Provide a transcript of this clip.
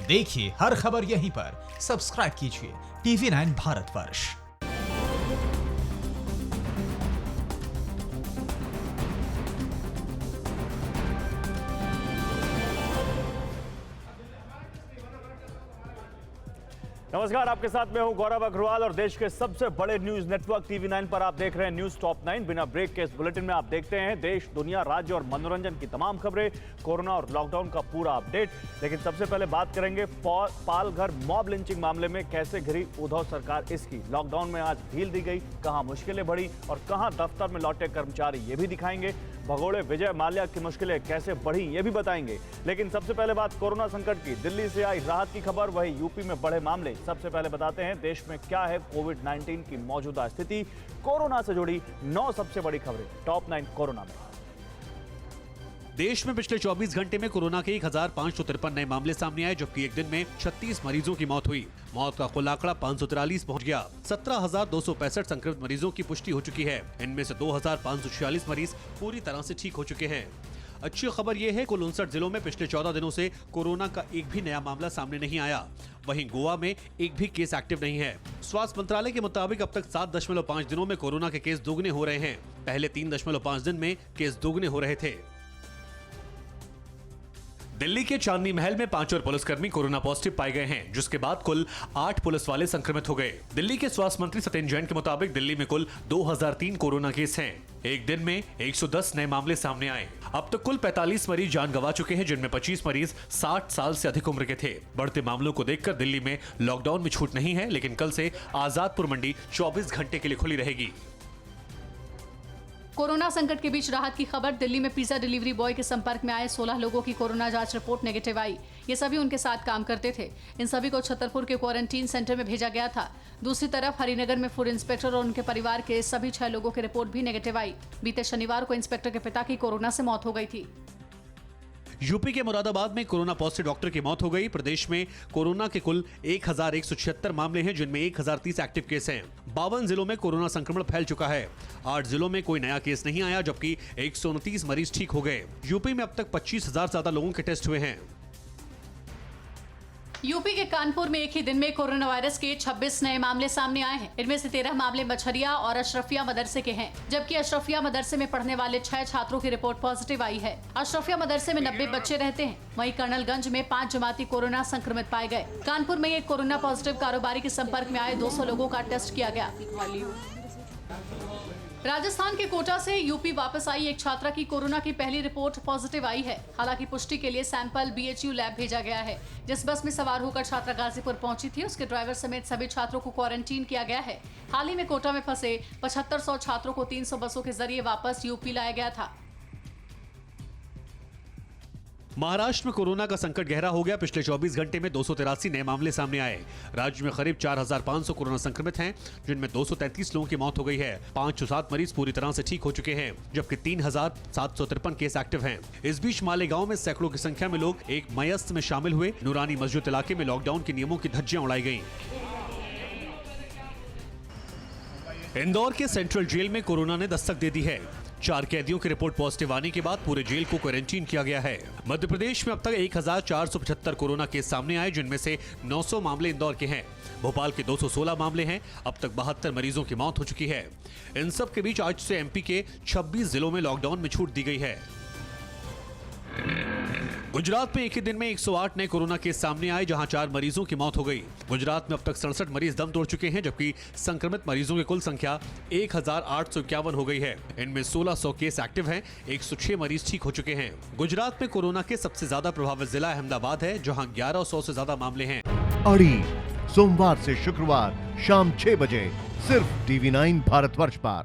देखिए हर खबर यहीं पर। सब्सक्राइब कीजिए TV9 भारतवर्ष। नमस्कार, आपके साथ मैं हूं गौरव अग्रवाल और देश के सबसे बड़े न्यूज नेटवर्क TV9 पर आप देख रहे हैं न्यूज टॉप 9। बिना ब्रेक के इस बुलेटिन में आप देखते हैं देश, दुनिया, राज्य और मनोरंजन की तमाम खबरें, कोरोना और लॉकडाउन का पूरा अपडेट। लेकिन सबसे पहले बात करेंगे पालघर मॉब लिंचिंग मामले में कैसे घिरी उद्धव सरकार इसकी। लॉकडाउन में आज ढील दी गई, कहां मुश्किलें बढ़ी और कहां दफ्तर में लौटे कर्मचारी, ये भी दिखाएंगे। भगोड़े विजय माल्या की मुश्किलें कैसे बढ़ी, ये भी बताएंगे। लेकिन सबसे पहले बात कोरोना संकट की। दिल्ली से आई राहत की खबर, वही यूपी में बढ़े मामले। सबसे पहले बताते हैं देश में क्या है कोविड-19 की मौजूदा स्थिति। कोरोना से जुड़ी 9 सबसे बड़ी खबरें टॉप 9 कोरोना में। देश में पिछले 24 घंटे में कोरोना के 1553 नए मामले सामने आए, जबकि एक दिन में 36 मरीजों की मौत हुई। मौत का कुल आंकड़ा 543 पहुंच गया। 17,265 संक्रमित मरीजों की पुष्टि हो चुकी है। इनमें से 2,546 मरीज पूरी तरह से ठीक हो चुके हैं। अच्छी खबर यह है कुल 59 जिलों में पिछले 14 दिनों से कोरोना का एक भी नया मामला सामने नहीं आया। वहीं गोवा में एक भी केस एक्टिव नहीं है। स्वास्थ्य मंत्रालय के मुताबिक अब तक 7.5 दिनों में कोरोना के केस दोगुने हो रहे हैं। पहले 3.5 दिन में केस दोगुने हो रहे थे। दिल्ली के चांदनी महल में 5 और पुलिसकर्मी कोरोना पॉजिटिव पाए गए हैं, जिसके बाद कुल 8 पुलिस वाले संक्रमित हो गए। दिल्ली के स्वास्थ्य मंत्री सत्येंद्र जैन के मुताबिक दिल्ली में कुल 2003 कोरोना केस हैं। एक दिन में 110 नए मामले सामने आए। अब तक कुल 45 मरीज जान गंवा चुके हैं, जिनमें 25 मरीज 60 साल से अधिक उम्र के थे। बढ़ते मामलों को देखकर दिल्ली में लॉकडाउन में छूट नहीं है, लेकिन कल से आजादपुर मंडी 24 घंटे के लिए खुली रहेगी। कोरोना संकट के बीच राहत की खबर। दिल्ली में पिज्जा डिलीवरी बॉय के संपर्क में आए 16 लोगों की कोरोना जांच रिपोर्ट नेगेटिव आई। ये सभी उनके साथ काम करते थे। इन सभी को छतरपुर के क्वारंटीन सेंटर में भेजा गया था। दूसरी तरफ हरिनगर में फूड इंस्पेक्टर और उनके परिवार के सभी 6 लोगों की रिपोर्ट भी नेगेटिव आई। बीते शनिवार को इंस्पेक्टर के पिता की कोरोना से मौत हो गई थी। यूपी के मुरादाबाद में कोरोना पॉजिटिव डॉक्टर की मौत हो गई। प्रदेश में कोरोना के कुल 1176 मामले हैं, जिनमें 1030 एक्टिव केस हैं। 52 जिलों में कोरोना संक्रमण फैल चुका है। 8 जिलों में कोई नया केस नहीं आया, जबकि 129 मरीज ठीक हो गए। यूपी में अब तक 25,000 ज्यादा लोगों के टेस्ट हुए हैं। यूपी के कानपुर में एक ही दिन में कोरोना वायरस के 26 नए मामले सामने आए हैं। इनमें से 13 मामले मछरिया और अशरफिया मदरसे के हैं, जबकि अशरफिया मदरसे में पढ़ने वाले 6 छात्रों की रिपोर्ट पॉजिटिव आई है। अशरफिया मदरसे में 90 बच्चे रहते हैं। वहीं कर्नलगंज में 5 जमाती कोरोना संक्रमित पाए गए। कानपुर में एक कोरोना पॉजिटिव कारोबारी के संपर्क में आए 200 लोगों का टेस्ट किया गया। राजस्थान के कोटा से यूपी वापस आई एक छात्रा की कोरोना की पहली रिपोर्ट पॉजिटिव आई है। हालांकि पुष्टि के लिए सैंपल BHU लैब भेजा गया है। जिस बस में सवार होकर छात्रा गाजीपुर पहुंची थी, उसके ड्राइवर समेत सभी छात्रों को क्वारंटीन किया गया है। हाल ही में कोटा में फंसे 7500 छात्रों को 300 बसों के जरिए वापस यूपी लाया गया था। महाराष्ट्र में कोरोना का संकट गहरा हो गया। पिछले 24 घंटे में 283 नए मामले सामने आए। राज्य में करीब 4500 कोरोना संक्रमित हैं, जिनमें 233 लोगों की मौत हो गई है। 507 मरीज पूरी तरह से ठीक हो चुके हैं, जबकि 3753 केस एक्टिव हैं। इस बीच मालेगांव में सैकड़ों की संख्या में लोग एक मयस्त में शामिल हुए। नूरानी मस्जिद इलाके में लॉकडाउन के नियमों की धज्जियां उड़ाई गईं। इंदौर के सेंट्रल जेल में कोरोना ने दस्तक दे दी है। 4 कैदियों की रिपोर्ट पॉजिटिव आने के बाद पूरे जेल को क्वारंटीन किया गया है। मध्य प्रदेश में अब तक 1475 कोरोना केस सामने आए, जिनमें से 900 मामले इंदौर के हैं। भोपाल के 216 मामले हैं। अब तक 72 मरीजों की मौत हो चुकी है। इन सब के बीच आज से MP के 26 जिलों में लॉकडाउन में छूट दी गई है। गुजरात में एक ही दिन में 108 नए कोरोना केस सामने आए, जहां 4 मरीजों की मौत हो गई। गुजरात में अब तक 67 मरीज दम तोड़ चुके हैं, जबकि संक्रमित मरीजों की कुल संख्या 1851 हो गई है। इनमें 1600 केस एक्टिव हैं, 106 मरीज ठीक हो चुके हैं। गुजरात में कोरोना के सबसे ज्यादा प्रभावित जिला अहमदाबाद है, जहां 1100 से ज्यादा मामले हैं। अड़ी सोमवार से शुक्रवार शाम 6 बजे सिर्फ TV9 भारतवर्ष पर।